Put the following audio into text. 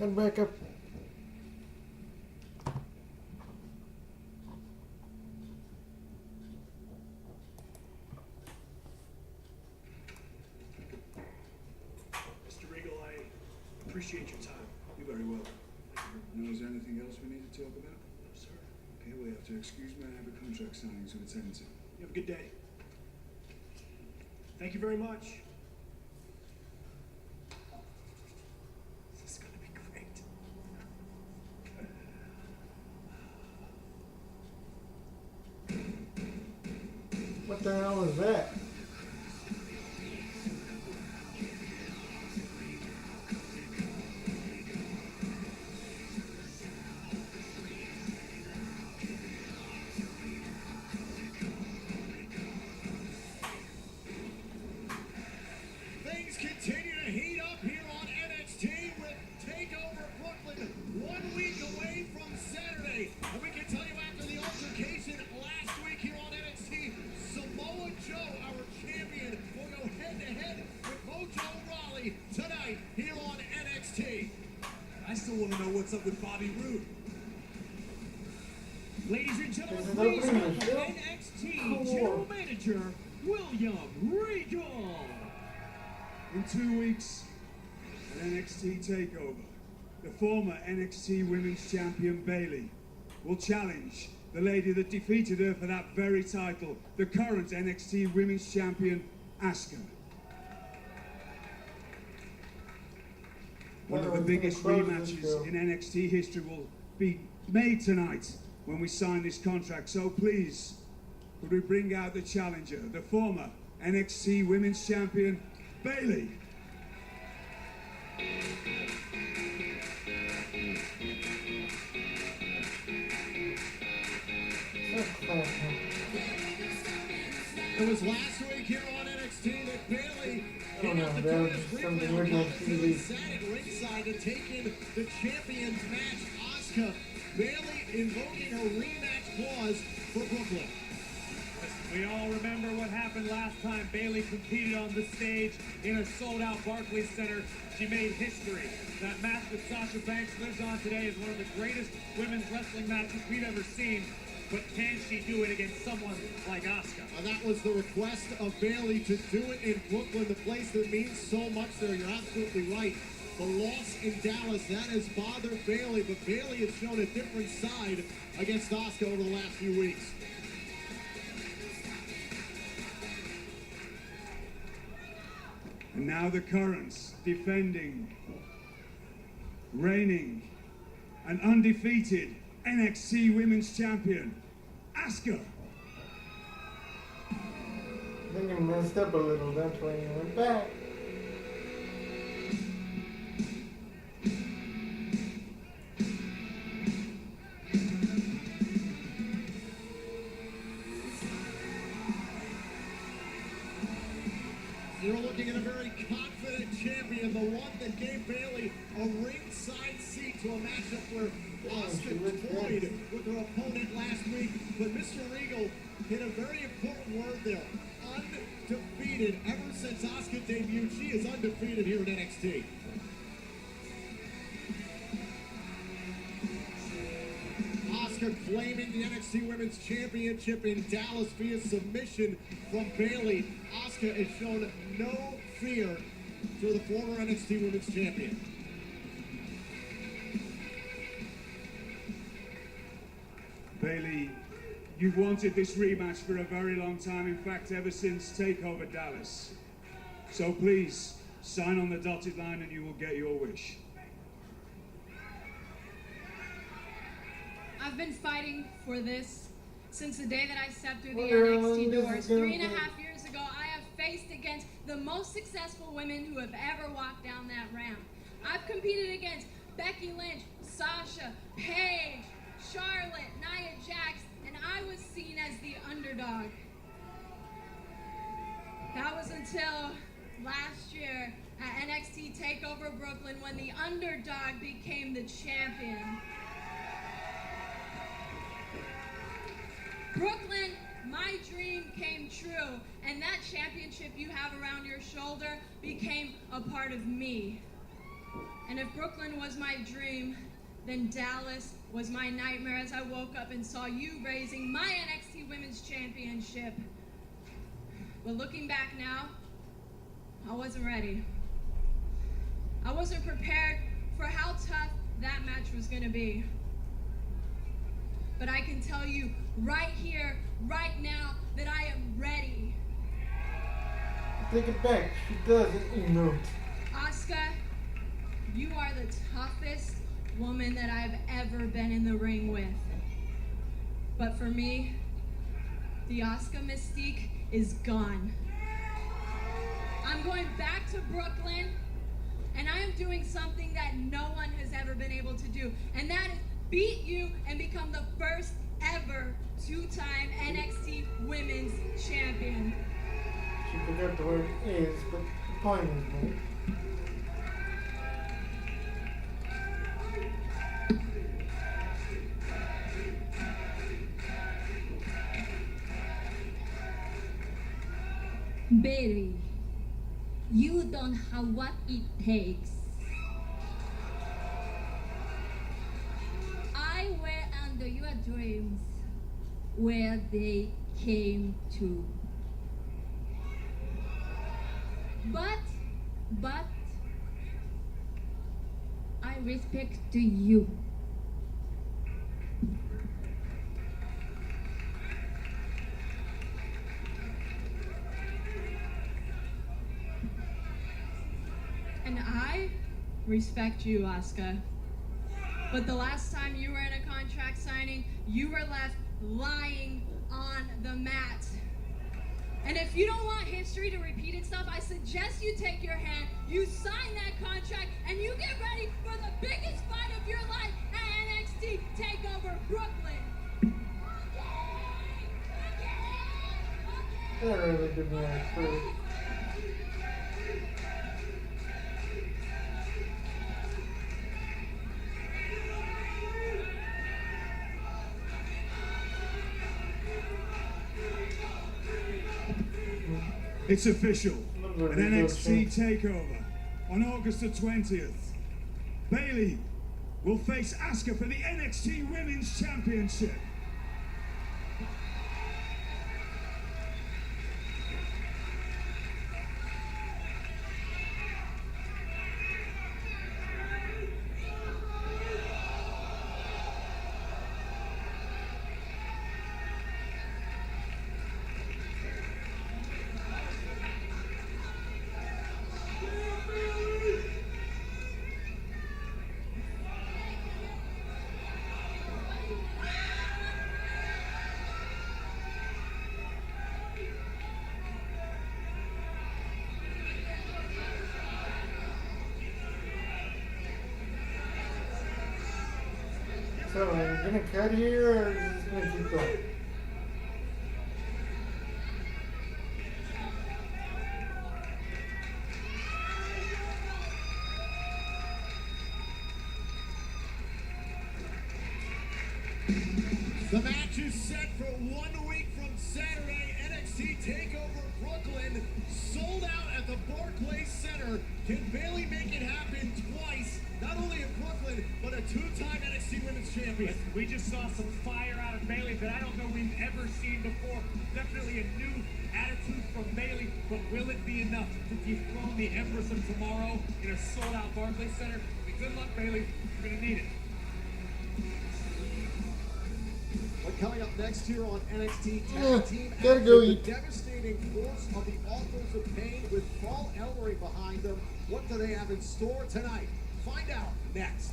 Come back up. Mr. Regal, I appreciate your time. You're very welcome. Now, is there anything else we need to talk about? No, sir. Okay, we have to excuse me. I have a contract signing to attend to. You have a good day. Thank you very much. This is going to be great. What the hell is that? Things continue to heat up here on NXT with TakeOver Brooklyn 1 week away from Saturday. And we can tell you after the altercation last week here on NXT, Samoa Joe, our champion, will go head-to-head with Mojo Rawley tonight here on NXT. I still want to know what's up with Bobby Roode. Ladies and gentlemen, Is it please opening welcome the show? NXT Cool. General Manager William Regal. In 2 weeks, at NXT TakeOver, the former NXT Women's Champion Bayley will challenge the lady that defeated her for that very title, the current NXT Women's Champion, Asuka. One of the biggest rematches in NXT history will be made tonight when we sign this contract. So please, could we bring out the challenger, the former NXT Women's Champion, Bayley? It was last week here on NXT that Bayley I don't know, that was just something weird on TV. sat at ringside to take in the champion's match, Asuka. Bayley invoking her rematch clause for Brooklyn. We all remember what happened last time Bayley competed on the stage in a sold-out Barclays Center. She made history. That match with Sasha Banks lives on today as one of the greatest women's wrestling matches we've ever seen. But can she do it against someone like Asuka? That was the request of Bayley to do it in Brooklyn, the place that means so much there. You're absolutely right. The loss in Dallas, that has bothered Bayley, but Bayley has shown a different side against Asuka over the last few weeks. And now the current, defending, reigning, and undefeated NXT Women's Champion, Asuka. I think I messed up a little, that's why I went back. You're looking at a very confident champion, the one that gave Bayley a ringside seat to a matchup where Asuka toyed with her opponent last week. But Mr. Regal hit a very important word there. Undefeated. Ever since Asuka debuted, she is undefeated here at NXT. Asuka claiming the NXT Women's Championship in Dallas via submission from Bayley. Asuka has shown no fear to the former NXT Women's Champion. Bayley, you've wanted this rematch for a very long time, in fact, ever since TakeOver Dallas. So please, sign on the dotted line and you will get your wish. I've been fighting for this since the day that I stepped through the What the hell NXT is this doors. gonna 3.5 be? years ago, I have faced against the most successful women who have ever walked down that ramp. I've competed against Becky Lynch, Sasha, Paige, Charlotte, Nia Jax, and I was seen as the underdog. That was until last year at NXT TakeOver Brooklyn when the underdog became the champion. Brooklyn, my dream came true, and that championship you have around your shoulder became a part of me. And if Brooklyn was my dream, then Dallas was my nightmare as I woke up and saw you raising my NXT Women's Championship. But looking back now, I wasn't ready. I wasn't prepared for how tough that match was going to be. But I can tell you right here, right now, that I am ready. Take it back. She doesn't emote. Asuka, you are the toughest woman that I've ever been in the ring with. But for me, the Asuka mystique is gone. I'm going back to Brooklyn, and I am doing something that no one has ever been able to do, and that is beat you and become the first ever two-time NXT Women's Champion. She forgot the word is, but the point is made. Bayley, you don't have what it takes. I were under your dreams where they came to. But I respect you. And I respect you, Asuka. But the last time you were in a contract signing, you were left lying on the mat. And if you don't want history to repeat itself, I suggest you take your hand, you sign that contract, and you get ready for the biggest fight of your life at NXT TakeOver Brooklyn. That really did me like first. It's official. An NXT takeover on August the 20th. Bayley will face Asuka for the NXT Women's Championship. So, are we gonna cut here or is this gonna keep going? The match is set for 1 week from Saturday. NXT TakeOver Brooklyn sold out at the Barclays Center. Can Bayley make it happen twice? Not only in Brooklyn, but a two-time NXT Women's Champion. We just saw some fire out of Bayley that I don't know we've ever seen before. Definitely a new attitude from Bayley, but will it be enough to dethrone the Empress of Tomorrow in a sold-out Barclays Center? Good luck, Bayley. You're gonna need it. But coming up next here on NXT Tag Team gotta go Action, eat. the devastating force of the Authors of Pain with Paul Ellering behind them. What do they have in store tonight? Find out next.